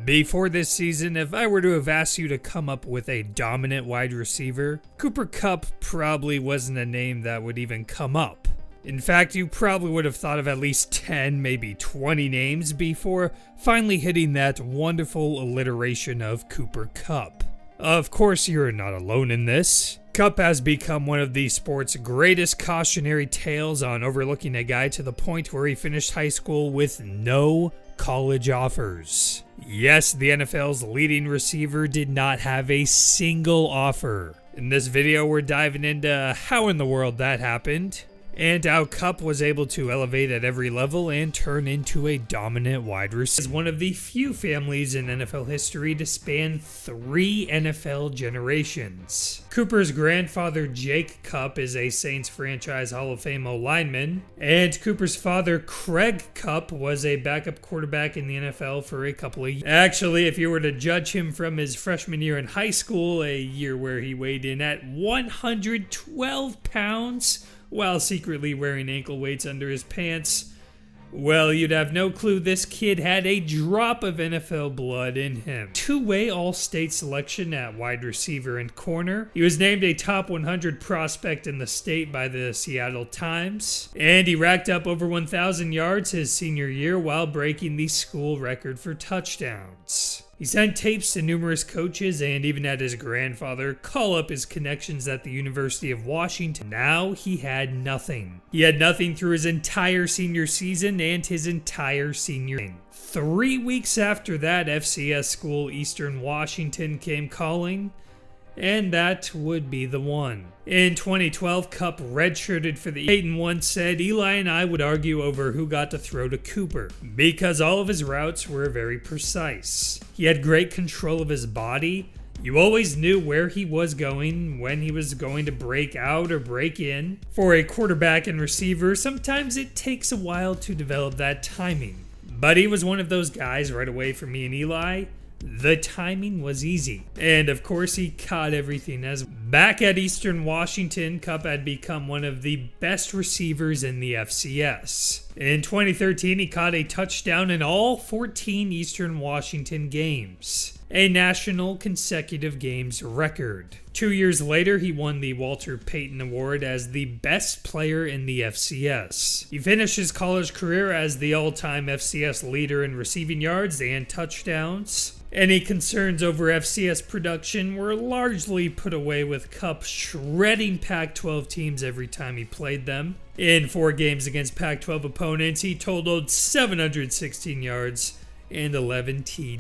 Before this season, if I were to have asked you to come up with a dominant wide receiver, Cooper Kupp probably wasn't a name that would even come up. In fact, you probably would have thought of at least 10, maybe 20 names before finally hitting that wonderful alliteration of Cooper Kupp. Of course, you're not alone in this. Kupp has become one of the sport's greatest cautionary tales on overlooking a guy to the point where he finished high school with no college offers. Yes, the NFL's leading receiver did not have a single offer. In this video, we're diving into how in the world that happened, and how Kupp was able to elevate at every level and turn into a dominant wide receiver. As one of the few families in NFL history to span 3 NFL generations. Cooper's grandfather, Jake Kupp, is a Saints franchise Hall of Fame O-lineman, and Cooper's father, Craig Kupp, was a backup quarterback in the NFL for a couple of years. Actually, if you were to judge him from his freshman year in high school, a year where he weighed in at 112 pounds, while secretly wearing ankle weights under his pants, well, you'd have no clue this kid had a drop of NFL blood in him. Two-way All-State selection at wide receiver and corner. He was named a top 100 prospect in the state by the Seattle Times, and he racked up over 1,000 yards his senior year while breaking the school record for touchdowns. He sent tapes to numerous coaches and even had his grandfather call up his connections at the University of Washington. Now he had nothing. He had nothing through his entire senior season and his entire senior year. 3 weeks after that, FCS school Eastern Washington came calling, and that would be the one. In 2012, Kupp redshirted for the Peyton once said, "Eli and I would argue over who got to throw to Cooper, because all of his routes were very precise. He had great control of his body. You always knew where he was going, when he was going to break out or break in. For a quarterback and receiver, sometimes it takes a while to develop that timing. But he was one of those guys right away for me and Eli. The timing was easy. And of course he caught everything as back at Eastern Washington, Kupp had become one of the best receivers in the FCS. In 2013, he caught a touchdown in all 14 Eastern Washington games, a national consecutive games record. 2 years later, he won the Walter Payton Award as the best player in the FCS. He finished his college career as the all-time FCS leader in receiving yards and touchdowns. Any concerns over FCS production were largely put away with Kupp shredding Pac-12 teams every time he played them. In 4 games against Pac-12 opponents, he totaled 716 yards and 11 TDs.